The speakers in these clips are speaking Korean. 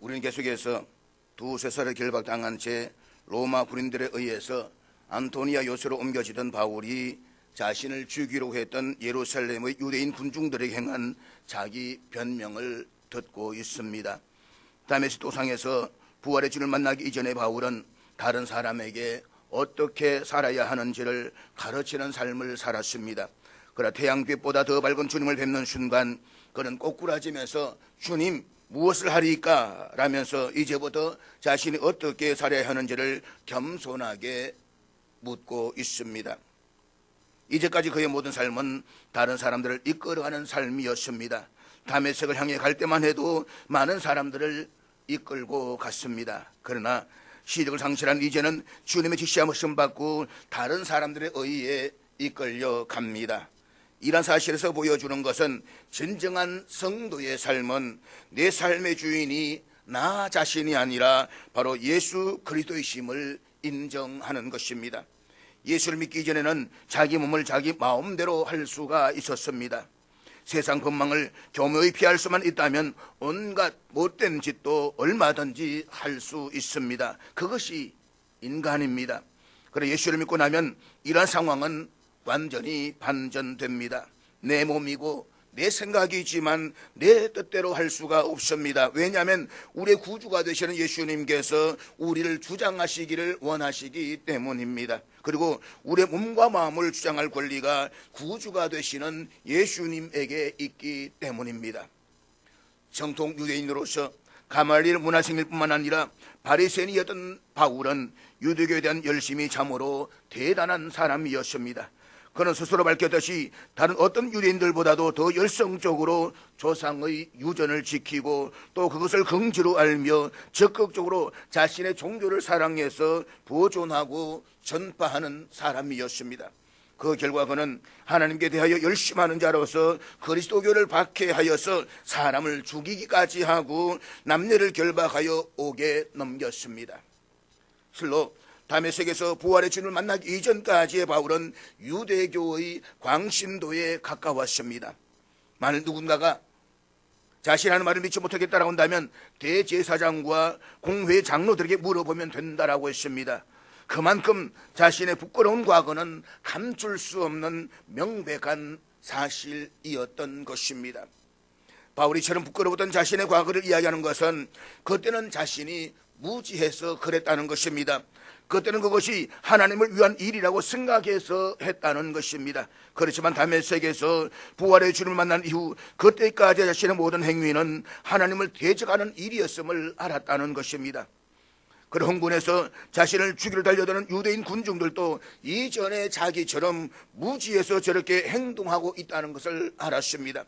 우리는 계속해서 두세 살을 결박당한 채 로마 군인들에 의해서 안토니아 요새로 옮겨지던 바울이 자신을 죽이려고 했던 예루살렘의 유대인 군중들에게 행한 자기 변명을 듣고 있습니다. 다메섹 도상에서 부활의 주를 만나기 이전에 바울은 다른 사람에게 어떻게 살아야 하는지를 가르치는 삶을 살았습니다. 그러나 태양빛보다 더 밝은 주님을 뵙는 순간 그는 꼬꾸라지면서 주님 무엇을 하리까? 라면서 이제부터 자신이 어떻게 살아야 하는지를 겸손하게 묻고 있습니다. 이제까지 그의 모든 삶은 다른 사람들을 이끌어가는 삶이었습니다. 다메섹을 향해 갈 때만 해도 많은 사람들을 이끌고 갔습니다. 그러나 시력을 상실한 이제는 주님의 지시함을 받고 다른 사람들에 의해 이끌려 갑니다. 이런 사실에서 보여주는 것은 진정한 성도의 삶은 내 삶의 주인이 나 자신이 아니라 바로 예수 그리스도이심을 인정하는 것입니다. 예수를 믿기 이전에는 자기 몸을 자기 마음대로 할 수가 있었습니다. 세상 법망을 교묘히 피할 수만 있다면 온갖 못된 짓도 얼마든지 할 수 있습니다. 그것이 인간입니다. 그러나 예수를 믿고 나면 이러한 상황은 완전히 반전됩니다. 내 몸이고 내 생각이지만 내 뜻대로 할 수가 없습니다. 왜냐하면 우리의 구주가 되시는 예수님께서 우리를 주장하시기를 원하시기 때문입니다. 그리고 우리의 몸과 마음을 주장할 권리가 구주가 되시는 예수님에게 있기 때문입니다. 정통 유대인으로서 가말리엘 문화생일 뿐만 아니라 바리새인이었던 바울은 유대교에 대한 열심이 참으로 대단한 사람이었습니다. 그는 스스로 밝혔듯이 다른 어떤 유대인들보다도 더 열성적으로 조상의 유전을 지키고 또 그것을 긍지로 알며 적극적으로 자신의 종교를 사랑해서 보존하고 전파하는 사람이었습니다. 그 결과 그는 하나님께 대하여 열심하는 자로서 그리스도교를 박해하여서 사람을 죽이기까지 하고 남녀를 결박하여 옥에 넘겼습니다. 실로 다메섹에서 부활의 주님을 만나기 이전까지의 바울은 유대교의 광신도에 가까웠습니다. 만일 누군가가 자신하는 말을 믿지 못하겠다라고 한다면 대제사장과 공회 장로들에게 물어보면 된다라고 했습니다. 그만큼 자신의 부끄러운 과거는 감출 수 없는 명백한 사실이었던 것입니다. 바울이 이처럼 부끄러웠던 자신의 과거를 이야기하는 것은 그때는 자신이 무지해서 그랬다는 것입니다. 그때는 그것이 하나님을 위한 일이라고 생각해서 했다는 것입니다. 그렇지만 다메섹에서 부활의 주님을 만난 이후 그때까지 자신의 모든 행위는 하나님을 대적하는 일이었음을 알았다는 것입니다. 그런 흥분해서 자신을 죽이려 달려드는 유대인 군중들도 이전에 자기처럼 무지해서 저렇게 행동하고 있다는 것을 알았습니다.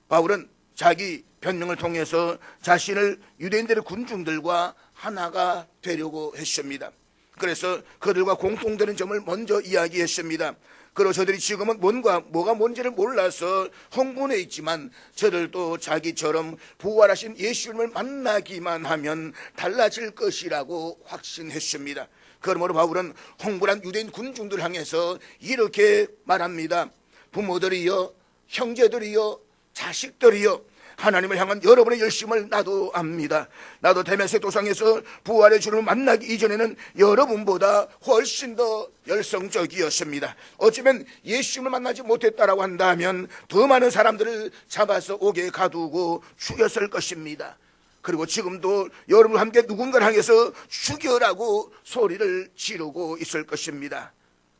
바울은 자기 변명을 통해서 자신을 유대인들의 군중들과 하나가 되려고 했습니다. 그래서 그들과 공통되는 점을 먼저 이야기했습니다. 그리고 저들이 지금은 뭐가 뭔지를 몰라서 흥분해 있지만 저들도 자기처럼 부활하신 예수님을 만나기만 하면 달라질 것이라고 확신했습니다. 그러므로 바울은 흥분한 유대인 군중들 향해서 이렇게 말합니다. 부모들이여, 형제들이여, 자식들이여, 하나님을 향한 여러분의 열심을 나도 압니다. 나도 다메섹 도상에서 부활의 주님을 만나기 이전에는 여러분보다 훨씬 더 열성적이었습니다. 어쩌면 예수님을 만나지 못했다라고 한다면 더 많은 사람들을 잡아서 옥에 가두고 죽였을 것입니다. 그리고 지금도 여러분과 함께 누군가를 향해서 죽여라고 소리를 지르고 있을 것입니다.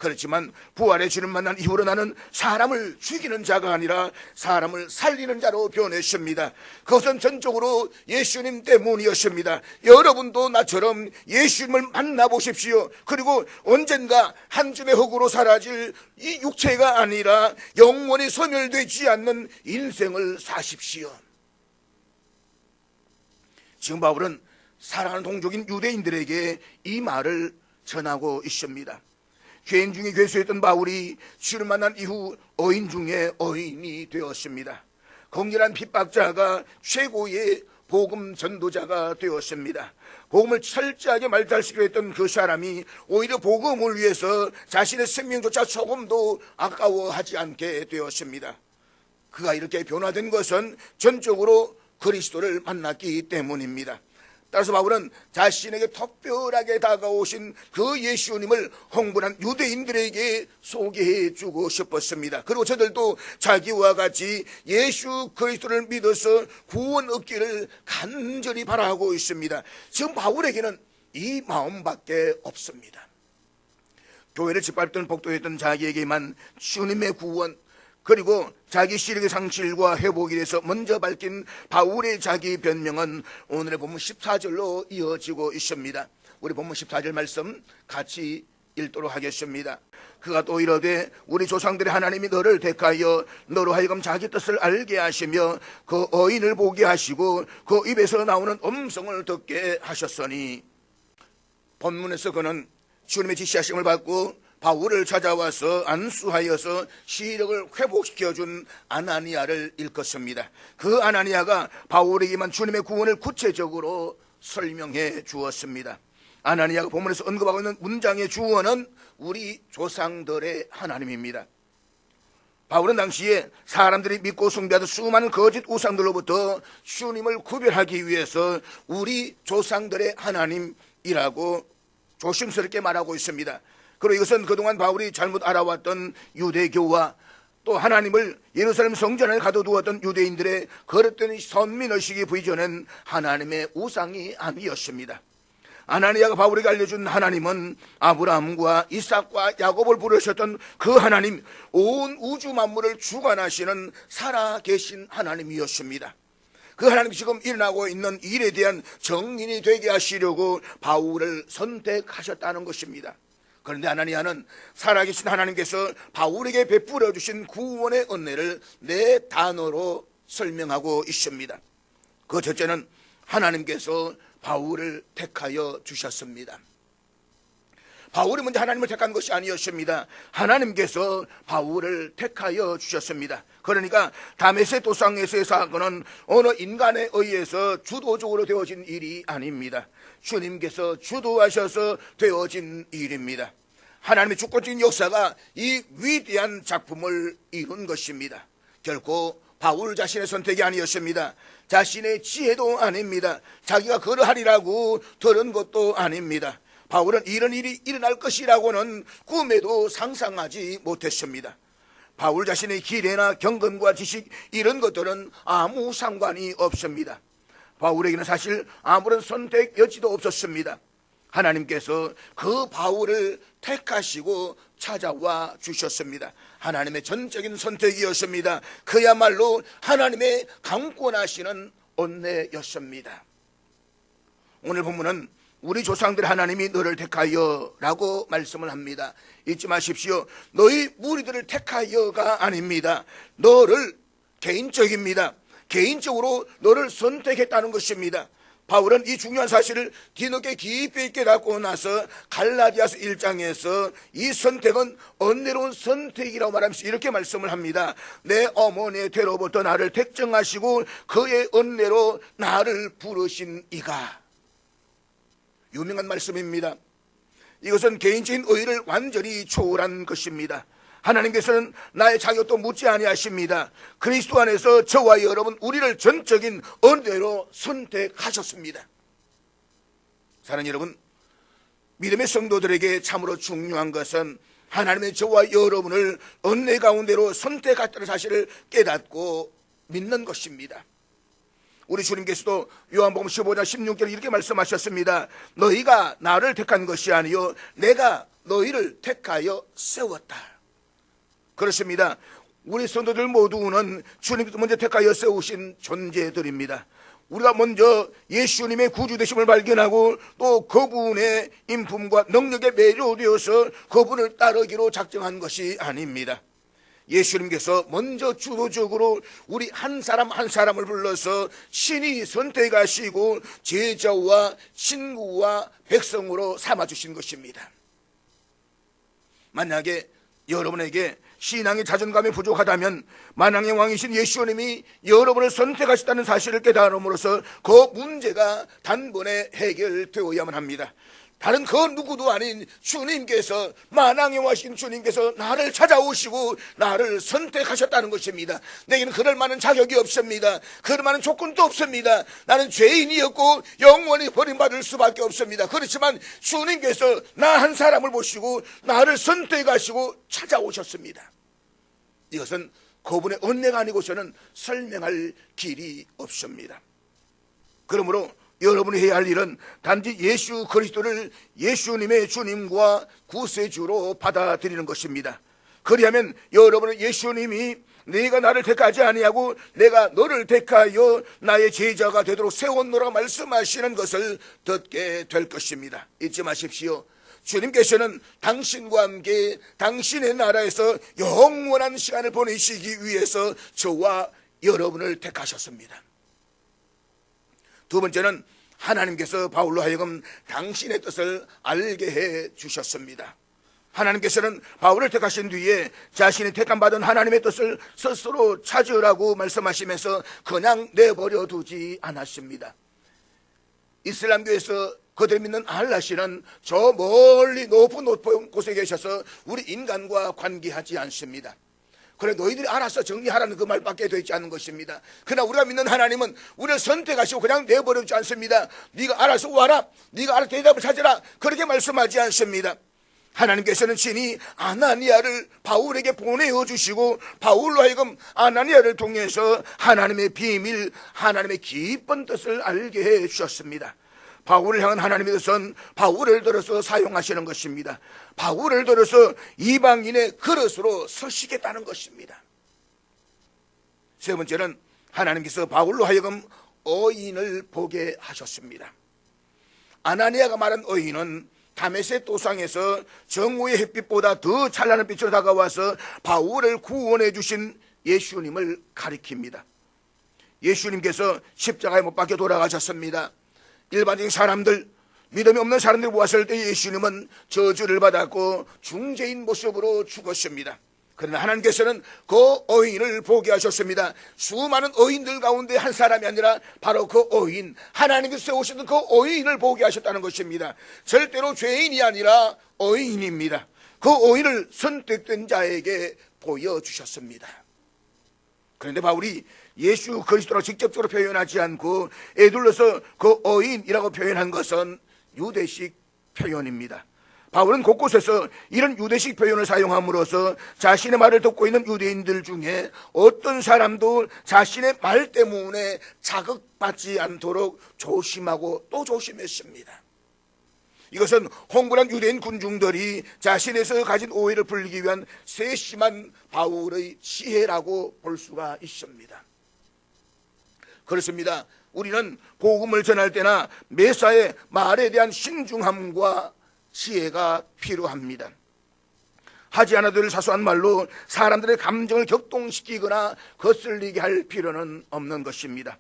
그렇지만 부활의 주님 만난 이후로 나는 사람을 죽이는 자가 아니라 사람을 살리는 자로 변했습니다. 그것은 전적으로 예수님 때문이었습니다. 여러분도 나처럼 예수님을 만나보십시오. 그리고 언젠가 한 줌의 흙으로 사라질 이 육체가 아니라 영원히 소멸되지 않는 인생을 사십시오. 지금 바울은 사랑하는 동족인 유대인들에게 이 말을 전하고 있습니다. 죄인 중에 괴수했던 바울이 주를 만난 이후 어인 중에 어인이 되었습니다. 공렬한 핍박자가 최고의 복음 전도자가 되었습니다. 복음을 철저하게 말달시키려 했던 그 사람이 오히려 복음을 위해서 자신의 생명조차 조금도 아까워하지 않게 되었습니다. 그가 이렇게 변화된 것은 전적으로 그리스도를 만났기 때문입니다. 따라서 바울은 자신에게 특별하게 다가오신 그 예수님을 흥분한 유대인들에게 소개해 주고 싶었습니다. 그리고 저들도 자기와 같이 예수 그리스도를 믿어서 구원 얻기를 간절히 바라고 있습니다. 지금 바울에게는 이 마음밖에 없습니다. 교회를 짓밟던 복도했던 자기에게만 주님의 구원, 그리고 자기 시력의 상실과 회복에 대해서 먼저 밝힌 바울의 자기 변명은 오늘의 본문 14절로 이어지고 있습니다. 우리 본문 14절 말씀 같이 읽도록 하겠습니다. 그가 또 이르되 우리 조상들의 하나님이 너를 택하여 너로 하여금 자기 뜻을 알게 하시며 그 어인을 보게 하시고 그 입에서 나오는 음성을 듣게 하셨으니, 본문에서 그는 주님의 지시하심을 받고 바울을 찾아와서 안수하여서 시력을 회복시켜준 아나니아를 일컫습니다. 그 아나니아가 바울에게만 주님의 구원을 구체적으로 설명해 주었습니다. 아나니아가 본문에서 언급하고 있는 문장의 주어는 우리 조상들의 하나님입니다. 바울은 당시에 사람들이 믿고 숭배하던 수많은 거짓 우상들로부터 주님을 구별하기 위해서 우리 조상들의 하나님이라고 조심스럽게 말하고 있습니다. 그리고 이것은 그동안 바울이 잘못 알아왔던 유대교와 또 하나님을 예루살렘 성전에 가둬두었던 유대인들의 거듭된 선민의식이 부이져낸 하나님의 우상이 아니었습니다. 아나니아가 바울에게 알려준 하나님은 아브라함과 이삭과 야곱을 부르셨던 그 하나님, 온 우주 만물을 주관하시는 살아계신 하나님이었습니다. 그 하나님이 지금 일어나고 있는 일에 대한 정인이 되게 하시려고 바울을 선택하셨다는 것입니다. 그런데 아나니아는 살아계신 하나님께서 바울에게 베풀어 주신 구원의 은혜를 네 단어로 설명하고 있습니다. 그 첫째는 하나님께서 바울을 택하여 주셨습니다. 바울이 먼저 하나님을 택한 것이 아니었습니다. 하나님께서 바울을 택하여 주셨습니다. 그러니까 다메섹 도상에서의 사건은 어느 인간에 의해서 주도적으로 되어진 일이 아닙니다. 주님께서 주도하셔서 되어진 일입니다. 하나님의 주권적인 역사가 이 위대한 작품을 이룬 것입니다. 결코 바울 자신의 선택이 아니었습니다. 자신의 지혜도 아닙니다. 자기가 그러하리라고 들은 것도 아닙니다. 바울은 이런 일이 일어날 것이라고는 꿈에도 상상하지 못했습니다. 바울 자신의 기대나 경험과 지식, 이런 것들은 아무 상관이 없습니다. 바울에게는 사실 아무런 선택 여지도 없었습니다. 하나님께서 그 바울을 택하시고 찾아와 주셨습니다. 하나님의 전적인 선택이었습니다. 그야말로 하나님의 강권하시는 은혜였습니다. 오늘 본문은 우리 조상들 하나님이 너를 택하여 라고 말씀을 합니다. 잊지 마십시오. 너희 무리들을 택하여가 아닙니다. 너를 개인적입니다. 개인적으로 너를 선택했다는 것입니다. 바울은 이 중요한 사실을 뒤늦게 깊이 있게 갖고 나서 갈라디아서 1장에서 이 선택은 은혜로운 선택이라고 말하면서 이렇게 말씀을 합니다. 내 어머니의 태로부터 나를 택정하시고 그의 은혜로 나를 부르신 이가. 유명한 말씀입니다. 이것은 개인적인 의의를 완전히 초월한 것입니다. 하나님께서는 나의 자격도 묻지 아니하십니다. 그리스도 안에서 저와 여러분 우리를 전적인 은혜로 선택하셨습니다. 사랑하는 여러분, 믿음의 성도들에게 참으로 중요한 것은 하나님의 저와 여러분을 은혜 가운데로 선택했다는 사실을 깨닫고 믿는 것입니다. 우리 주님께서도 요한복음 15장 16절에 이렇게 말씀하셨습니다. 너희가 나를 택한 것이 아니요 내가 너희를 택하여 세웠다. 그렇습니다. 우리 성도들 모두는 주님께서 먼저 택하여 세우신 존재들입니다. 우리가 먼저 예수님의 구주되심을 발견하고 또 그분의 인품과 능력에 매료되어서 그분을 따르기로 작정한 것이 아닙니다. 예수님께서 먼저 주도적으로 우리 한 사람 한 사람을 불러서 신이 선택하시고 제자와 친구와 백성으로 삼아주신 것입니다. 만약에 여러분에게 신앙의 자존감이 부족하다면 만왕의 왕이신 예수님이 여러분을 선택하셨다는 사실을 깨달음으로써 그 문제가 단번에 해결되어야만 합니다. 다른 그 누구도 아닌 주님께서, 만왕에 와신 주님께서 나를 찾아오시고 나를 선택하셨다는 것입니다. 내게는 그럴 만한 자격이 없습니다. 그럴 만한 조건도 없습니다. 나는 죄인이었고 영원히 버림받을 수밖에 없습니다. 그렇지만 주님께서 나 한 사람을 보시고 나를 선택하시고 찾아오셨습니다. 이것은 그분의 은혜가 아니고서는 설명할 길이 없습니다. 그러므로 여러분이 해야 할 일은 단지 예수 그리스도를 예수님의 주님과 구세주로 받아들이는 것입니다. 그리하면 여러분은 예수님이 네가 나를 택하지 아니하고 내가 너를 택하여 나의 제자가 되도록 세웠노라 말씀하시는 것을 듣게 될 것입니다. 잊지 마십시오. 주님께서는 당신과 함께 당신의 나라에서 영원한 시간을 보내시기 위해서 저와 여러분을 택하셨습니다. 두 번째는 하나님께서 바울로 하여금 당신의 뜻을 알게 해 주셨습니다. 하나님께서는 바울을 택하신 뒤에 자신이 택함받은 하나님의 뜻을 스스로 찾으라고 말씀하시면서 그냥 내버려 두지 않았습니다. 이슬람교에서 그들이 믿는 알라시는 저 멀리 높은 곳에 계셔서 우리 인간과 관계하지 않습니다. 그래 너희들이 알아서 정리하라는 그 말밖에 되지 않는 것입니다. 그러나 우리가 믿는 하나님은 우리를 선택하시고 그냥 내버려두지 않습니다. 네가 알아서 와라, 네가 알아서 대답을 찾으라, 그렇게 말씀하지 않습니다. 하나님께서는 친히 아나니아를 바울에게 보내어 주시고 바울로 하여금 아나니아를 통해서 하나님의 비밀, 하나님의 깊은 뜻을 알게 해 주셨습니다. 바울을 향한 하나님의 뜻은 바울을 들어서 사용하시는 것입니다. 바울을 들어서 이방인의 그릇으로 서시겠다는 것입니다. 세 번째는 하나님께서 바울로 하여금 의인을 보게 하셨습니다. 아나니아가 말한 의인은 다메섹 도상에서 정오의 햇빛보다 더 찬란한 빛으로 다가와서 바울을 구원해 주신 예수님을 가리킵니다. 예수님께서 십자가에 못 박혀 돌아가셨습니다. 일반적인 사람들, 믿음이 없는 사람들이 모았을 때 예수님은 저주를 받았고 중재인 모습으로 죽었습니다. 그러나 하나님께서는 그 의인을 보게 하셨습니다. 수많은 의인들 가운데 한 사람이 아니라 바로 그 의인, 하나님께서 세우셨던 그 의인을 보게 하셨다는 것입니다. 절대로 죄인이 아니라 의인입니다. 그 의인을 선택된 자에게 보여주셨습니다. 그런데 바울이 예수 그리스도로 직접적으로 표현하지 않고 에둘러서 그 의인이라고 표현한 것은 유대식 표현입니다. 바울은 곳곳에서 이런 유대식 표현을 사용함으로써 자신의 말을 듣고 있는 유대인들 중에 어떤 사람도 자신의 말 때문에 자극받지 않도록 조심하고 또 조심했습니다. 이것은 홍군한 유대인 군중들이 자신에서 가진 오해를 풀기 위한 세심한 바울의 지혜라고 볼 수가 있습니다. 그렇습니다. 우리는 복음을 전할 때나 매사에 말에 대한 신중함과 지혜가 필요합니다. 하지 않아도 될 사소한 말로 사람들의 감정을 격동시키거나 거슬리게 할 필요는 없는 것입니다.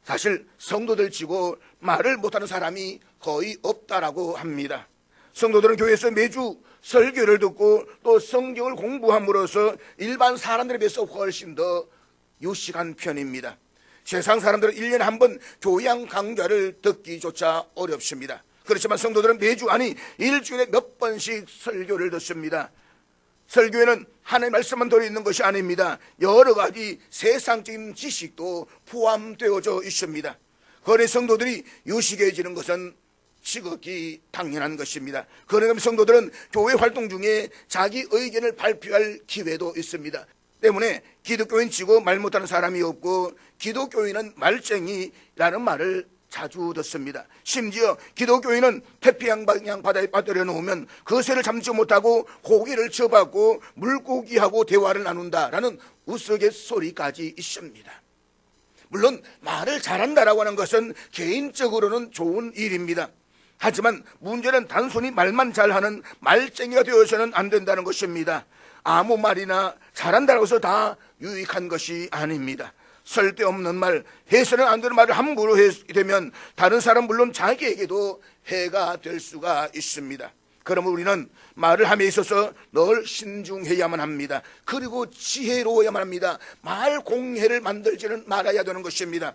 사실 성도들 치고 말을 못하는 사람이 거의 없다라고 합니다. 성도들은 교회에서 매주 설교를 듣고 또 성경을 공부함으로써 일반 사람들에 비해서 훨씬 더 유식한 편입니다. 세상 사람들은 1년에 한 번 교양 강좌를 듣기조차 어렵습니다. 그렇지만 성도들은 매주 아니 일주일에 몇 번씩 설교를 듣습니다. 설교에는 하나님의 말씀만 들어있는 것이 아닙니다. 여러 가지 세상적인 지식도 포함되어져 있습니다. 그러니 성도들이 유식해지는 것은 지극히 당연한 것입니다. 그러나 성도들은 교회 활동 중에 자기 의견을 발표할 기회도 있습니다. 때문에 기독교인 치고 말 못하는 사람이 없고 기독교인은 말쟁이라는 말을 자주 듣습니다. 심지어 기독교인은 태평양 방향 바다에 빠뜨려 놓으면 그새를 잡지 못하고 고기를 쳐받고 물고기하고 대화를 나눈다라는 우스갯소리까지 있습니다. 물론 말을 잘한다라고 하는 것은 개인적으로는 좋은 일입니다. 하지만 문제는 단순히 말만 잘하는 말쟁이가 되어서는 안 된다는 것입니다. 아무 말이나 잘한다고 해서 다 유익한 것이 아닙니다. 쓸데없는 말, 해서는 안 되는 말을 함부로 하게 되면 다른 사람 물론 자기에게도 해가 될 수가 있습니다. 그러면 우리는 말을 함에 있어서 늘 신중해야만 합니다. 그리고 지혜로워야만 합니다. 말 공해를 만들지는 말아야 되는 것입니다.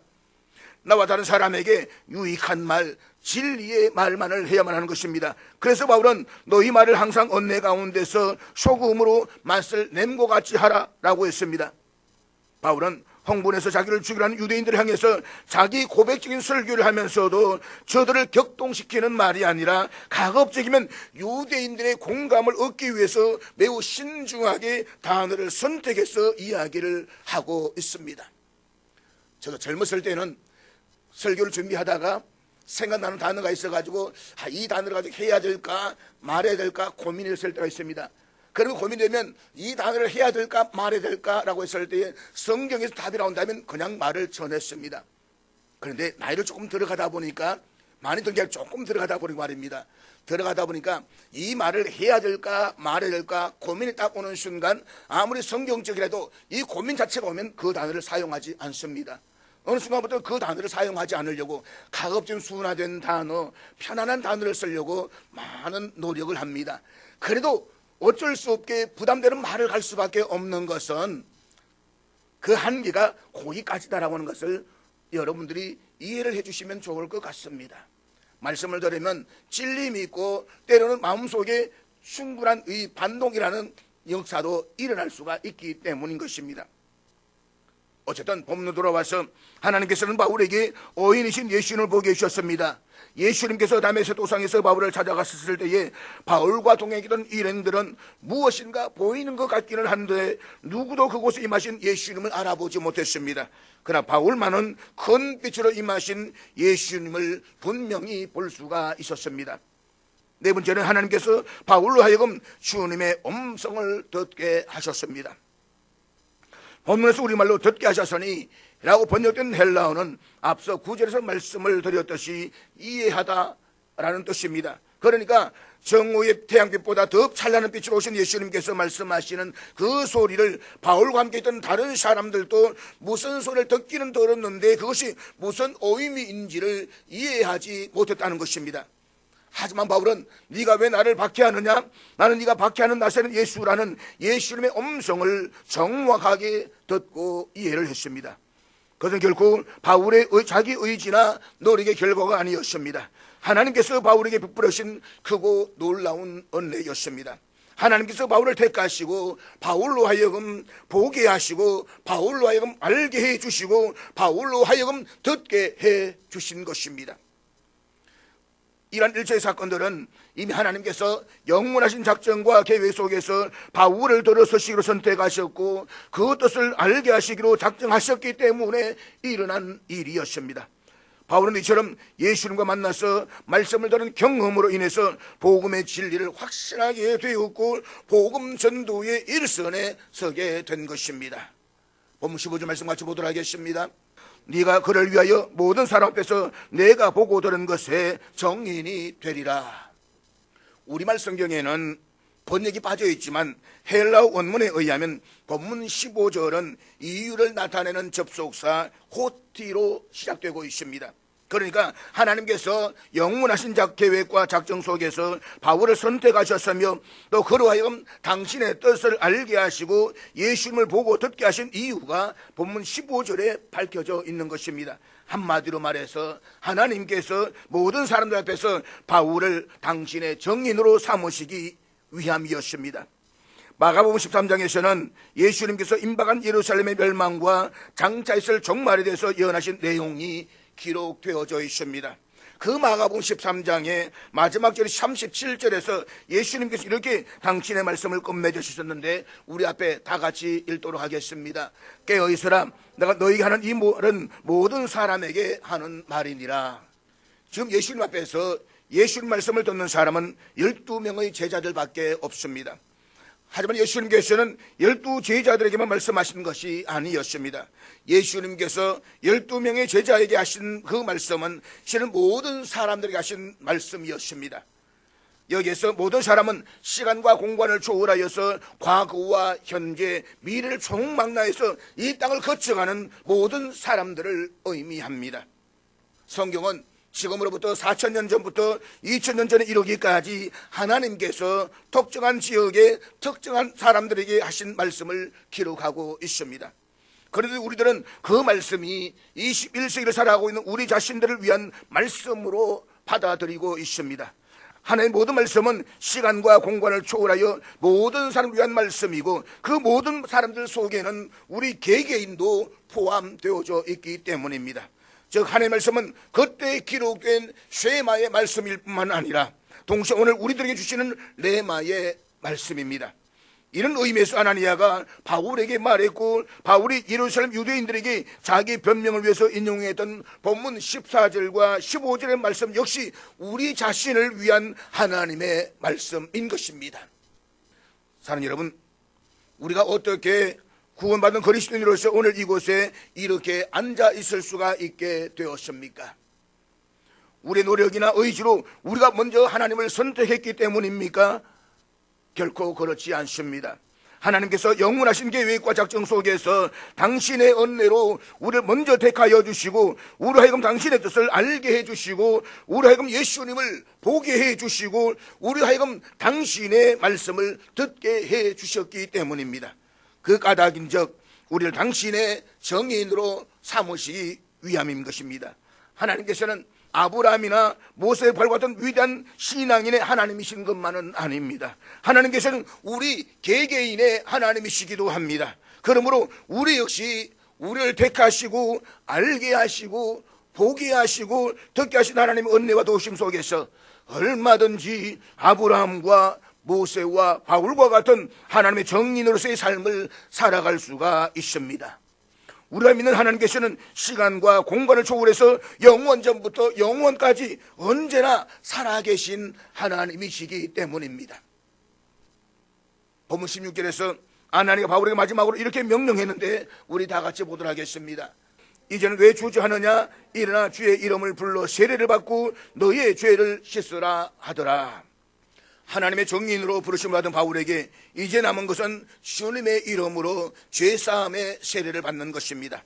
나와 다른 사람에게 유익한 말, 진리의 말만을 해야만 하는 것입니다. 그래서 바울은 너희 말을 항상 언내 가운데서 소금으로 맛을 냄과 같이 하라라고 했습니다. 바울은 홍분에서 자기를 죽이라는 유대인들을 향해서 자기 고백적인 설교를 하면서도 저들을 격동시키는 말이 아니라 가급적이면 유대인들의 공감을 얻기 위해서 매우 신중하게 단어를 선택해서 이야기를 하고 있습니다. 저도 젊었을 때는 설교를 준비하다가 생각나는 단어가 있어가지고 이 단어를 가지고 해야 될까 말해야 될까 고민했을 때가 있습니다. 그리고 고민되면 이 단어를 해야 될까 말해야 될까라고 했을 때에 성경에서 답이 나온다면 그냥 말을 전했습니다. 그런데 나이를 조금 들어가다 보니까 많이 든 게 조금 들어가다 보니 말입니다. 들어가다 보니까 이 말을 해야 될까 말해야 될까 고민이 딱 오는 순간 아무리 성경적이라도 이 고민 자체가 오면 그 단어를 사용하지 않습니다. 어느 순간부터 그 단어를 사용하지 않으려고 가급적 순화된 단어, 편안한 단어를 쓰려고 많은 노력을 합니다. 그래도 어쩔 수 없게 부담되는 말을 갈 수밖에 없는 것은 그 한계가 거기까지다라고 하는 것을 여러분들이 이해를 해주시면 좋을 것 같습니다. 말씀을 들으면 진리 있고 때로는 마음속에 충분한 의 반동이라는 역사도 일어날 수가 있기 때문인 것입니다. 어쨌든 본문으로 돌아와서 하나님께서는 바울에게 어인이신 예수님을 보게 해주셨습니다. 예수님께서 다메섹 도상에서 바울을 찾아갔을 때에 바울과 동행했던 일행들은 무엇인가 보이는 것 같기는 한데 누구도 그곳에 임하신 예수님을 알아보지 못했습니다. 그러나 바울만은 큰 빛으로 임하신 예수님을 분명히 볼 수가 있었습니다. 네 번째는 하나님께서 바울로 하여금 주님의 음성을 듣게 하셨습니다. 본문에서 우리말로 듣게 하셨으니 라고 번역된 헬라어는 앞서 9절에서 말씀을 드렸듯이 이해하다라는 뜻입니다. 그러니까 정오의 태양빛보다 더 찬란한 빛으로 오신 예수님께서 말씀하시는 그 소리를 바울과 함께 있던 다른 사람들도 무슨 소리를 듣기는 들었는데 그것이 무슨 의미인지를 이해하지 못했다는 것입니다. 하지만 바울은 네가 왜 나를 박해하느냐? 나는 네가 박해하는 나세는 예수라는 예수님의 음성을 정확하게 듣고 이해를 했습니다. 그것은 결국 바울의 자기 의지나 노력의 결과가 아니었습니다. 하나님께서 바울에게 베풀으신 크고 놀라운 은혜였습니다. 하나님께서 바울을 택하시고 바울로 하여금 보게 하시고 바울로 하여금 알게 해주시고 바울로 하여금 듣게 해주신 것입니다. 이러한 일체의 사건들은 이미 하나님께서 영원하신 작전과 계획 속에서 바울을 들어서시기로 선택하셨고 그 뜻을 알게 하시기로 작정하셨기 때문에 일어난 일이었습니다. 바울은 이처럼 예수님과 만나서 말씀을 들은 경험으로 인해서 복음의 진리를 확신하게 되었고 복음 전도의 일선에 서게 된 것입니다. 본문 15절 말씀 같이 보도록 하겠습니다. 네가 그를 위하여 모든 사람 앞에서 내가 보고 들은 것에 정인이 되리라. 우리말 성경에는 번역이 빠져있지만 헬라어 원문에 의하면 본문 15절은 이유를 나타내는 접속사 호티로 시작되고 있습니다. 그러니까 하나님께서 영원하신 계획과 작정 속에서 바울을 선택하셨으며 또 그로 하여금 당신의 뜻을 알게 하시고 예수님을 보고 듣게 하신 이유가 본문 15절에 밝혀져 있는 것입니다. 한마디로 말해서 하나님께서 모든 사람들 앞에서 바울을 당신의 정인으로 삼으시기 위함이었습니다. 마가복음 13장에서는 예수님께서 임박한 예루살렘의 멸망과 장차 있을 종말에 대해서 예언하신 내용이 기록되어져 있습니다. 그 마가복음 13장의 마지막 절이 37절에서 예수님께서 이렇게 당신의 말씀을 끝맺어 주셨는데 우리 앞에 다 같이 읽도록 하겠습니다. 깨어 있으라, 내가 너희에게 하는 이 말은 모든 사람에게 하는 말이니라. 지금 예수님 앞에서 예수님 말씀을 듣는 사람은 12명의 제자들밖에 없습니다. 하지만 예수님께서는 12제자들에게만 말씀하신 것이 아니었습니다. 예수님께서 12명의 제자에게 하신 그 말씀은 실은 모든 사람들에게 하신 말씀이었습니다. 여기에서 모든 사람은 시간과 공간을 초월하여서 과거와 현재, 미래를 총망라해서 이 땅을 거쳐가는 모든 사람들을 의미합니다. 성경은 지금으로부터 4,000년 전부터 2,000년 전에 이르기까지 하나님께서 특정한 지역에 특정한 사람들에게 하신 말씀을 기록하고 있습니다. 그런데 우리들은 그 말씀이 21세기를 살아가고 있는 우리 자신들을 위한 말씀으로 받아들이고 있습니다. 하나님의 모든 말씀은 시간과 공간을 초월하여 모든 사람을 위한 말씀이고, 그 모든 사람들 속에는 우리 개개인도 포함되어져 있기 때문입니다. 즉 하나님의 말씀은 그때 기록된 쉐마의 말씀일 뿐만 아니라 동시에 오늘 우리들에게 주시는 레마의 말씀입니다. 이런 의미에서 아나니아가 바울에게 말했고, 바울이 예루살렘 유대인들에게 자기 변명을 위해서 인용했던 본문 14절과 15절의 말씀 역시 우리 자신을 위한 하나님의 말씀인 것입니다. 사랑하는 여러분, 우리가 어떻게 구원받은 그리스도인으로서 오늘 이곳에 이렇게 앉아 있을 수가 있게 되었습니까? 우리의 노력이나 의지로 우리가 먼저 하나님을 선택했기 때문입니까? 결코 그렇지 않습니다. 하나님께서 영원하신 계획과 작정 속에서 당신의 은혜로 우리를 먼저 택하여 주시고, 우리 하여금 당신의 뜻을 알게 해주시고, 우리 하여금 예수님을 보게 해주시고, 우리 하여금 당신의 말씀을 듣게 해주셨기 때문입니다. 그 까닭인즉 우리를 당신의 정의인으로 삼으시기 위함인 것입니다. 하나님께서는 아브라함이나 모세의 발과 같은 위대한 신앙인의 하나님이신 것만은 아닙니다. 하나님께서는 우리 개개인의 하나님이시기도 합니다. 그러므로 우리 역시 우리를 택하시고 알게 하시고 보게 하시고 듣게 하신 하나님의 은혜와 도우심 속에서 얼마든지 아브라함과 모세와 바울과 같은 하나님의 정인으로서의 삶을 살아갈 수가 있습니다. 우리가 믿는 하나님께서는 시간과 공간을 초월해서 영원 전부터 영원까지 언제나 살아계신 하나님이시기 때문입니다. 본문 16절에서 아나니아가 바울에게 마지막으로 이렇게 명령했는데 우리 다 같이 보도록 하겠습니다. 이제는 왜 주저하느냐? 일어나 주의 이름을 불러 세례를 받고 너의 죄를 씻으라 하더라. 하나님의 정인으로 부르심을 받은 바울에게 이제 남은 것은 주님의 이름으로 죄사함의 세례를 받는 것입니다.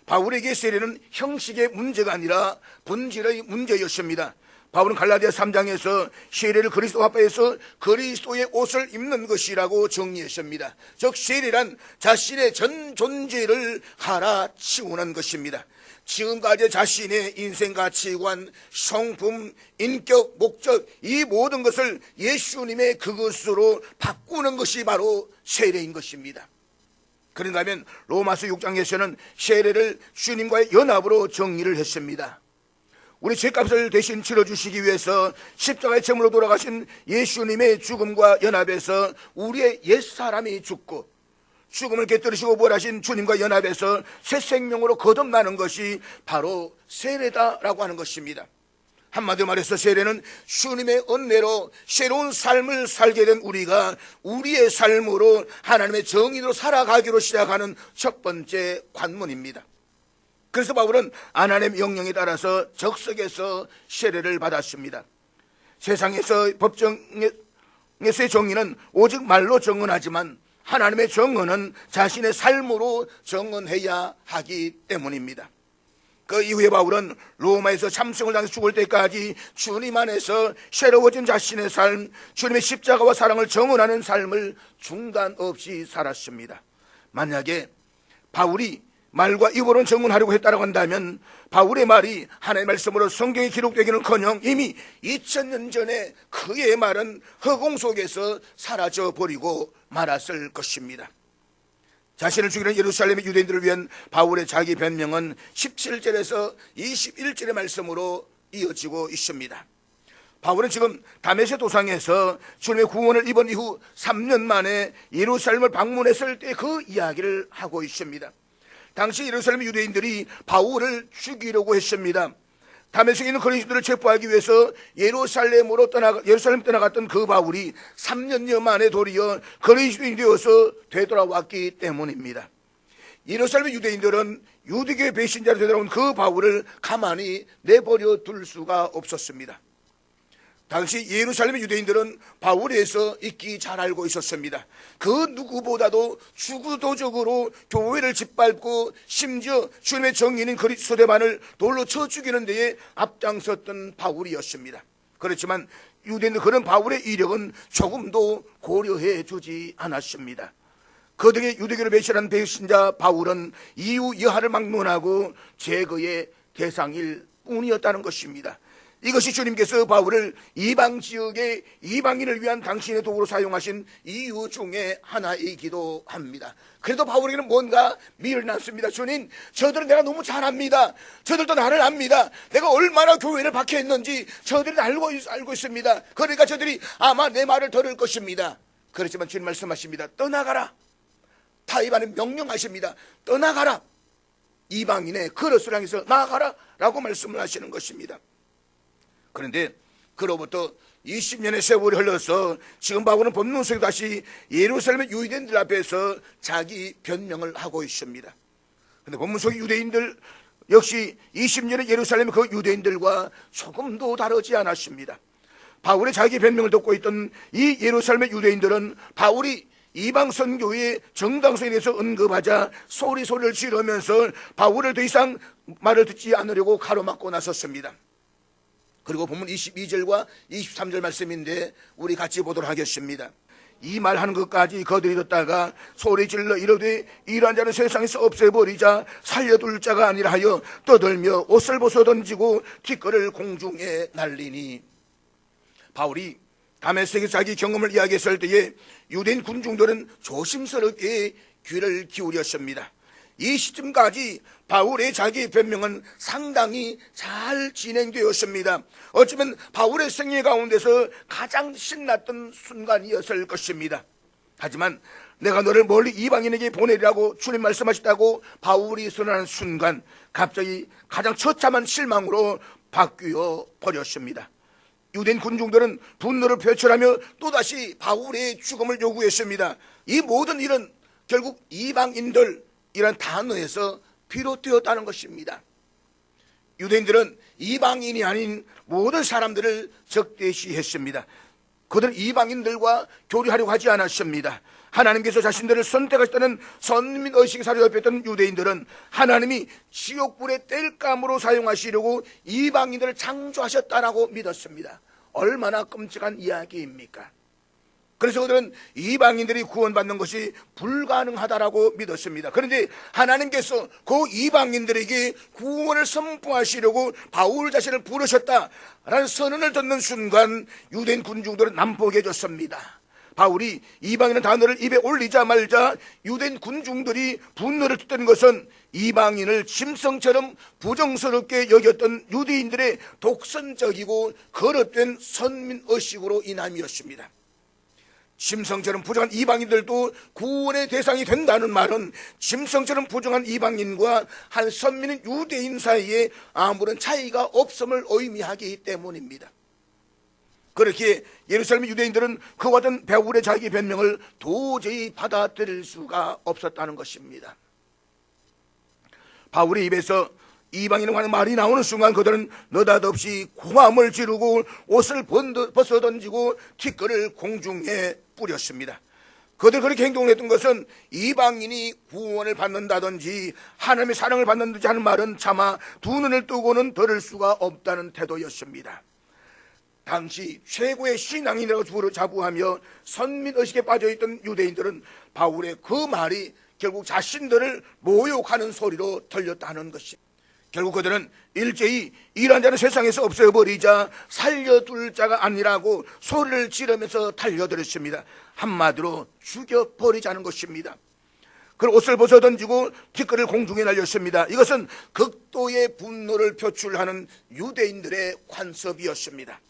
바울에게 세례는 형식의 문제가 아니라 본질의 문제였습니다. 바울은 갈라디아 3장에서 세례를 그리스도 앞에서 그리스도의 옷을 입는 것이라고 정의했습니다. 즉 세례란 자신의 전 존재를 갈아치우는 것입니다. 지금까지 자신의 인생 가치관, 성품, 인격, 목적, 이 모든 것을 예수님의 그것으로 바꾸는 것이 바로 세례인 것입니다. 그런가 하면 로마서 6장에서는 세례를 주님과의 연합으로 정의를 했습니다. 우리 죄값을 대신 치러주시기 위해서 십자가의 제물로 돌아가신 예수님의 죽음과 연합해서 우리의 옛사람이 죽고 죽음을 깨뜨리시고 부활하신 주님과 연합해서 새 생명으로 거듭나는 것이 바로 세례다라고 하는 것입니다. 한마디로 말해서 세례는 주님의 은혜로 새로운 삶을 살게 된 우리가 우리의 삶으로 하나님의 정의로 살아가기로 시작하는 첫 번째 관문입니다. 그래서 바울은 하나님의 명령에 따라서 적석에서 세례를 받았습니다. 세상에서 법정에서의 정의는 오직 말로 정언하지만 하나님의 정언은 자신의 삶으로 정언해야 하기 때문입니다. 그 이후에 바울은 로마에서 참승을 당해서 죽을 때까지 주님 안에서 새로워진 자신의 삶, 주님의 십자가와 사랑을 정언하는 삶을 중단 없이 살았습니다. 만약에 바울이 말과 입으로는 정언하려고 했다고 한다면 바울의 말이 하나님의 말씀으로 성경에 기록되기는커녕 이미 2000년 전에 그의 말은 허공 속에서 사라져버리고 말았을 것입니다. 자신을 죽이는 예루살렘의 유대인들을 위한 바울의 자기 변명은 17절에서 21절의 말씀으로 이어지고 있습니다. 바울은 지금 다메섹 도상에서 주님의 구원을 입은 이후 3년 만에 예루살렘을 방문했을 때 그 이야기를 하고 있습니다. 당시 예루살렘 유대인들이 바울을 죽이려고 했습니다. 다메섹에 있는 그리스도를 체포하기 위해서 예루살렘 떠나갔던 그 바울이 3년여 만에 도리어 그리스도인이 되어서 되돌아왔기 때문입니다. 예루살렘 유대인들은 유대교의 배신자로 되돌아온 그 바울을 가만히 내버려 둘 수가 없었습니다. 당시 예루살렘 유대인들은 바울에 대해서 익히 잘 알고 있었습니다. 그 누구보다도 주구도적으로 교회를 짓밟고 심지어 주님의 정인인 스데반을 돌로 쳐 죽이는 데에 앞장섰던 바울이었습니다. 그렇지만 유대인들 그런 바울의 이력은 조금도 고려해 주지 않았습니다. 그들에게 유대교를 배신한 배신자 바울은 이유 여하를 막론하고 제거의 대상일 뿐이었다는 것입니다. 이것이 주님께서 바울을 이방 지역의 이방인을 위한 당신의 도구로 사용하신 이유 중에 하나이기도 합니다. 그래도 바울에게는 뭔가 미련이 남습니다. 주님, 저들은 내가 너무 잘합니다. 저들도 나를 압니다. 내가 얼마나 교회를 박해했는지 저들이 알고 있습니다. 그러니까 저들이 아마 내 말을 들을 것입니다. 그렇지만 주님 말씀하십니다. 떠나가라. 타이반은 명령하십니다. 떠나가라. 이방인의 그릇을 향해서 나아가라 라고 말씀을 하시는 것입니다. 그런데 그로부터 20년의 세월이 흘러서 지금 바울은 본문 속에 다시 예루살렘의 유대인들 앞에서 자기 변명을 하고 있습니다. 그런데 본문 속의 유대인들 역시 20년의 예루살렘의 그 유대인들과 조금도 다르지 않았습니다. 바울의 자기 변명을 듣고 있던 이 예루살렘의 유대인들은 바울이 이방 선교의 정당성에 대해서 언급하자 소리를 지르면서 바울을 더 이상 말을 듣지 않으려고 가로막고 나섰습니다. 그리고 본문 22절과 23절 말씀인데 우리 같이 보도록 하겠습니다. 이 말하는 것까지 그들이 듣다가 소리질러 이르되 이러한 자는 세상에서 없애버리자 살려둘 자가 아니라 하여 떠들며 옷을 벗어 던지고 티끌을 공중에 날리니. 바울이 다메섹에서 자기 경험을 이야기했을 때에 유대인 군중들은 조심스럽게 귀를 기울였습니다. 이 시점까지 바울의 자기 변명은 상당히 잘 진행되었습니다. 어쩌면 바울의 생애 가운데서 가장 신났던 순간이었을 것입니다. 하지만 내가 너를 멀리 이방인에게 보내리라고 주님 말씀하셨다고 바울이 선언한 순간 갑자기 가장 처참한 실망으로 바뀌어 버렸습니다. 유대인 군중들은 분노를 표출하며 또다시 바울의 죽음을 요구했습니다. 이 모든 일은 결국 이방인들 이란 단어에서 비롯되었다는 것입니다. 유대인들은 이방인이 아닌 모든 사람들을 적대시했습니다. 그들은 이방인들과 교류하려고 하지 않았습니다. 하나님께서 자신들을 선택하셨다는 선민 의식이 사로잡혔던 유대인들은 하나님이 지옥불의 땔감으로 사용하시려고 이방인들을 창조하셨다라고 믿었습니다. 얼마나 끔찍한 이야기입니까? 그래서 그들은 이방인들이 구원받는 것이 불가능하다라고 믿었습니다. 그런데 하나님께서 그 이방인들에게 구원을 선포하시려고 바울 자신을 부르셨다라는 선언을 듣는 순간 유대인 군중들은 난폭해졌습니다. 바울이 이방인의 단어를 입에 올리자마자 유대인 군중들이 분노를 뜯던 것은 이방인을 짐승처럼 부정스럽게 여겼던 유대인들의 독선적이고 거듭된 선민의식으로 인함이었습니다. 짐승처럼 부정한 이방인들도 구원의 대상이 된다는 말은 짐승처럼 부정한 이방인과 한 선민인 유대인 사이에 아무런 차이가 없음을 의미하기 때문입니다. 그렇게 예루살렘 유대인들은 그와 같은 바울의 자기 변명을 도저히 받아들일 수가 없었다는 것입니다. 바울의 입에서 이방인에 관한 말이 나오는 순간 그들은 느닷없이 고함을 지르고 옷을 벗어 던지고 티끌을 공중에 뿌렸습니다. 그들 그렇게 행동을 했던 것은 이방인이 구원을 받는다든지 하나님의 사랑을 받는다든지 하는 말은 차마 두 눈을 뜨고는 들을 수가 없다는 태도였습니다. 당시 최고의 신앙인이라고 자부하며 선민의식에 빠져있던 유대인들은 바울의 그 말이 결국 자신들을 모욕하는 소리로 들렸다는 것입니다. 결국 그들은 일제히 이러한 자는 세상에서 없애버리자 살려둘 자가 아니라고 소리를 지르면서 달려들었습니다. 한마디로 죽여버리자는 것입니다. 그리고 옷을 벗어 던지고 티끌을 공중에 날렸습니다. 이것은 극도의 분노를 표출하는 유대인들의 관습이었습니다.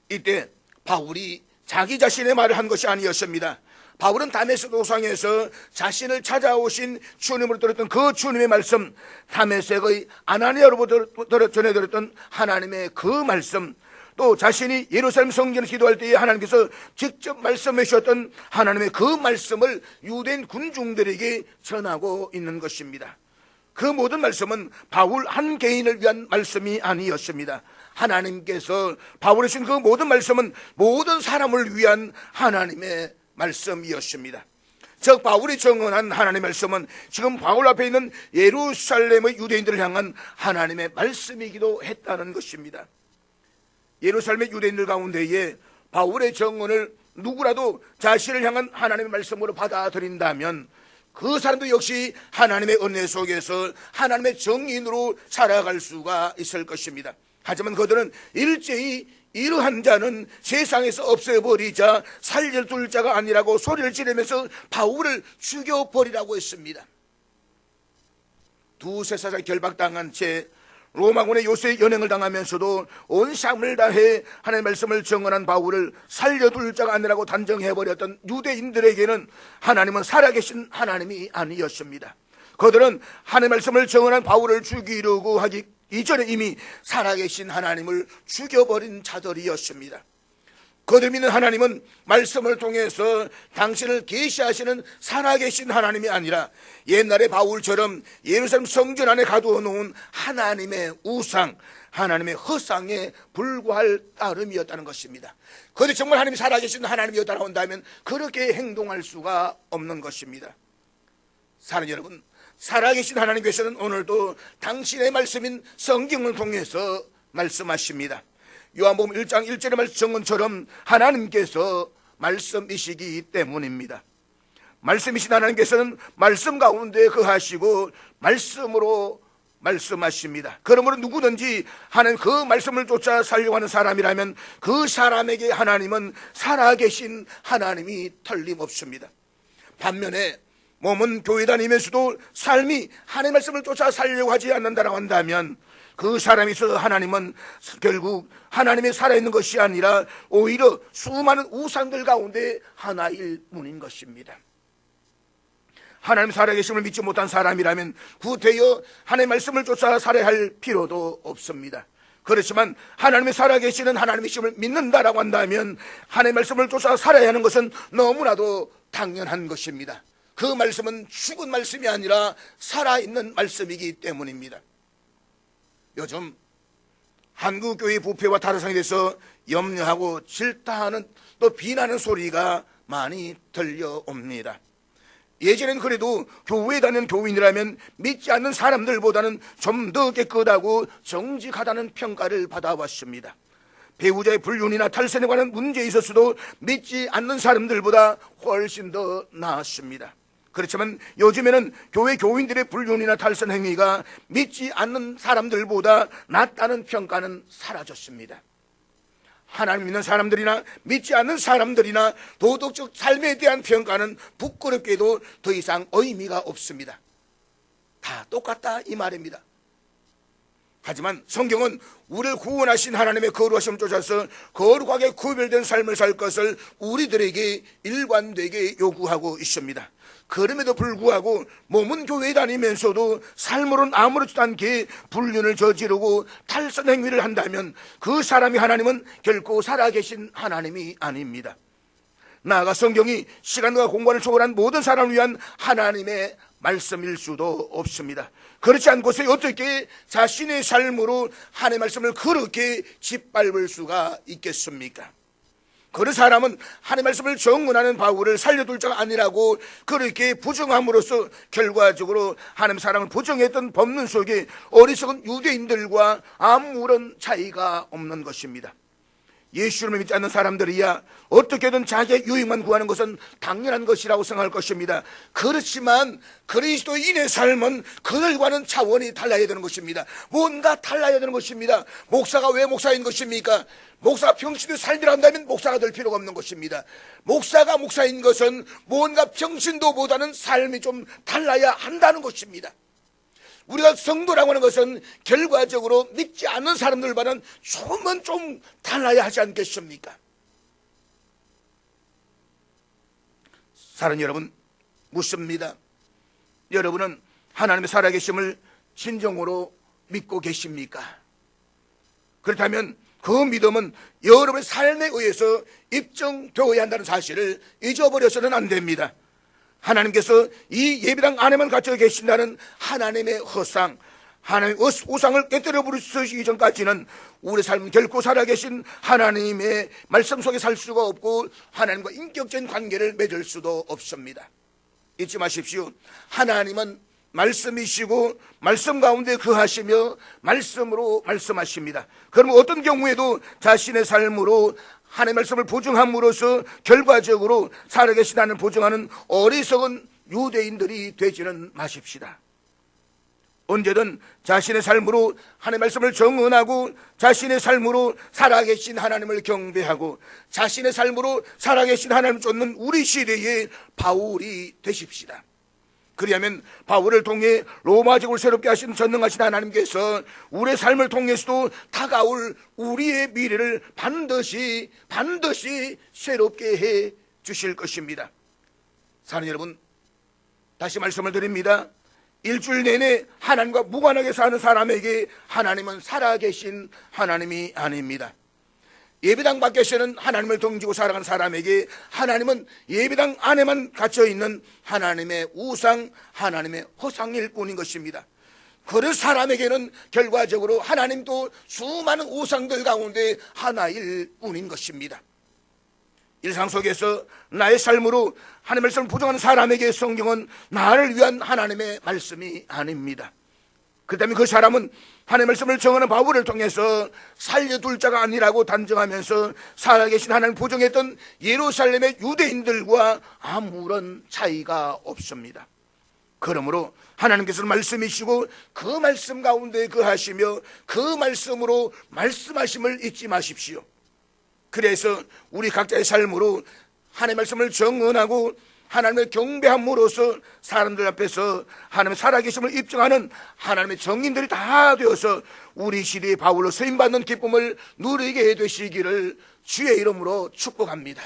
이때 바울이 자기 자신의 말을 한 것이 아니었습니다. 바울은 다메섹 도상에서 자신을 찾아오신 주님으로 들었던 그 주님의 말씀, 다메섹의 아나니아로부터 전해 들었던 하나님의 그 말씀, 또 자신이 예루살렘 성전에서 기도할 때에 하나님께서 직접 말씀해 주셨던 하나님의 그 말씀을 유대인 군중들에게 전하고 있는 것입니다. 그 모든 말씀은 바울 한 개인을 위한 말씀이 아니었습니다. 하나님께서 바울에 주신 그 모든 말씀은 모든 사람을 위한 하나님의 말씀이었습니다. 즉 바울이 정언한 하나님의 말씀은 지금 바울 앞에 있는 예루살렘의 유대인들을 향한 하나님의 말씀이기도 했다는 것입니다. 예루살렘의 유대인들 가운데에 바울의 정언을 누구라도 자신을 향한 하나님의 말씀으로 받아들인다면 그 사람도 역시 하나님의 은혜 속에서 하나님의 정인으로 살아갈 수가 있을 것입니다. 하지만 그들은 일제히 이러한 자는 세상에서 없애버리자 살려둘 자가 아니라고 소리를 지르면서 바울을 죽여버리라고 했습니다. 두세 살 결박당한 채 로마군의 요새에 연행을 당하면서도 온 삶을 다해 하나님의 말씀을 증언한 바울을 살려둘 자가 아니라고 단정해버렸던 유대인들에게는 하나님은 살아계신 하나님이 아니었습니다. 그들은 하나님의 말씀을 증언한 바울을 죽이려고 하기 이전에 이미 살아계신 하나님을 죽여버린 자들이었습니다. 그들 믿는 하나님은 말씀을 통해서 당신을 계시하시는 살아계신 하나님이 아니라 옛날에 바울처럼 예루살렘 성전 안에 가두어 놓은 하나님의 우상, 하나님의 허상에 불과할 따름이었다는 것입니다. 그들이 정말 하나님이 살아계신 하나님이었다고 한다면 그렇게 행동할 수가 없는 것입니다. 사랑하는 여러분, 살아계신 하나님께서는 오늘도 당신의 말씀인 성경을 통해서 말씀하십니다. 요한복음 1장 1절의 말씀 정언처럼 하나님께서 말씀이시기 때문입니다. 말씀이신 하나님께서는 말씀 가운데 거하시고 말씀으로 말씀하십니다. 그러므로 누구든지 하나님 그 말씀을 쫓아 살려고 하는 사람이라면 그 사람에게 하나님은 살아계신 하나님이 틀림없습니다. 반면에 몸은 교회 다니면서도 삶이 하나님의 말씀을 쫓아 살려고 하지 않는다고 한다면 그 사람이 있어서 하나님은 결국 하나님이 살아있는 것이 아니라 오히려 수많은 우상들 가운데 하나일 뿐인 것입니다. 하나님 살아계심을 믿지 못한 사람이라면 구태여 하나님의 말씀을 쫓아 살아야 할 필요도 없습니다. 그렇지만 하나님이 살아계시는 하나님이심을 믿는다라고 한다면 하나님의 말씀을 쫓아 살아야 하는 것은 너무나도 당연한 것입니다. 그 말씀은 죽은 말씀이 아니라 살아있는 말씀이기 때문입니다. 요즘 한국교회 부패와 타락상에 대해서 염려하고 질타하는 또 비난하는 소리가 많이 들려옵니다. 예전엔 그래도 교회에 다니는 교인이라면 믿지 않는 사람들보다는 좀 더 깨끗하고 정직하다는 평가를 받아왔습니다. 배우자의 불륜이나 탈선에 관한 문제에 있어서도 믿지 않는 사람들보다 훨씬 더 나았습니다. 그렇지만 요즘에는 교회 교인들의 불륜이나 탈선 행위가 믿지 않는 사람들보다 낫다는 평가는 사라졌습니다. 하나님 믿는 사람들이나 믿지 않는 사람들이나 도덕적 삶에 대한 평가는 부끄럽게도 더 이상 의미가 없습니다. 다 똑같다 이 말입니다. 하지만 성경은 우리를 구원하신 하나님의 거룩하심을 쫓아서 거룩하게 구별된 삶을 살 것을 우리들에게 일관되게 요구하고 있습니다. 그럼에도 불구하고 몸은 교회에 다니면서도 삶으로는 아무렇지도 않게 불륜을 저지르고 탈선 행위를 한다면 그 사람이 하나님은 결코 살아계신 하나님이 아닙니다. 나아가 성경이 시간과 공간을 초월한 모든 사람을 위한 하나님의 말씀일 수도 없습니다. 그렇지 않고서 어떻게 자신의 삶으로 하나님의 말씀을 그렇게 짓밟을 수가 있겠습니까? 그런 사람은 하나님의 말씀을 정언하는 바울을 살려둘 자가 아니라고 그렇게 부정함으로써 결과적으로 하나님의 사랑을 부정했던 법론 속에 어리석은 유대인들과 아무런 차이가 없는 것입니다. 예수를 믿지 않는 사람들이야 어떻게든 자기의 유익만 구하는 것은 당연한 것이라고 생각할 것입니다. 그렇지만 그리스도인의 삶은 그들과는 차원이 달라야 되는 것입니다. 뭔가 달라야 되는 것입니다. 목사가 왜 목사인 것입니까? 목사가 병신의 삶이라 한다면 목사가 될 필요가 없는 것입니다. 목사가 목사인 것은 뭔가 병신도보다는 삶이 좀 달라야 한다는 것입니다. 우리가 성도라고 하는 것은 결과적으로 믿지 않는 사람들과는 조금은 좀 달라야 하지 않겠습니까? 사랑하는 여러분, 묻습니다. 여러분은 하나님의 살아계심을 진정으로 믿고 계십니까? 그렇다면 그 믿음은 여러분의 삶에 의해서 입증되어야 한다는 사실을 잊어버려서는 안 됩니다. 하나님께서 이 예배당 안에만 갇혀 계신다는 하나님의 허상, 하나님의 우상을 깨뜨려 부르시기 전까지는 우리 삶은 결코 살아계신 하나님의 말씀 속에 살 수가 없고 하나님과 인격적인 관계를 맺을 수도 없습니다. 잊지 마십시오. 하나님은 말씀이시고 말씀 가운데 거하시며 말씀으로 말씀하십니다. 그러면 어떤 경우에도 자신의 삶으로 하나님의 말씀을 보증함으로써 결과적으로 살아계신 하나님을 보증하는 어리석은 유대인들이 되지는 마십시다. 언제든 자신의 삶으로 하나님의 말씀을 정언하고 자신의 삶으로 살아계신 하나님을 경배하고 자신의 삶으로 살아계신 하나님을 쫓는 우리 시대의 바울이 되십시다. 그리하면 바울을 통해 로마 제국을 새롭게 하신 전능하신 하나님께서 우리의 삶을 통해서도 다가올 우리의 미래를 반드시 새롭게 해 주실 것입니다. 사랑하는 여러분, 다시 말씀을 드립니다. 일주일 내내 하나님과 무관하게 사는 사람에게 하나님은 살아계신 하나님이 아닙니다. 예배당 밖에서는 하나님을 등지고 살아가는 사람에게 하나님은 예배당 안에만 갇혀있는 하나님의 우상, 하나님의 허상일 뿐인 것입니다. 그런 사람에게는 결과적으로 하나님도 수많은 우상들 가운데 하나일 뿐인 것입니다. 일상 속에서 나의 삶으로 하나님의 말씀을 부정하는 사람에게 성경은 나를 위한 하나님의 말씀이 아닙니다. 그렇기 때문에 그 사람은 하나님의 말씀을 정하는 바울을 통해서 살려둘 자가 아니라고 단정하면서 살아계신 하나님을 부정했던 예루살렘의 유대인들과 아무런 차이가 없습니다. 그러므로 하나님께서는 말씀이시고 그 말씀 가운데 거하시며 그 말씀으로 말씀하심을 잊지 마십시오. 그래서 우리 각자의 삶으로 하나님의 말씀을 정언하고 하나님을 경배함으로써 사람들 앞에서 하나님의 살아계심을 입증하는 하나님의 정인들이 다 되어서 우리 시대의 바울로 쓰임받는 기쁨을 누리게 되시기를 주의 이름으로 축복합니다.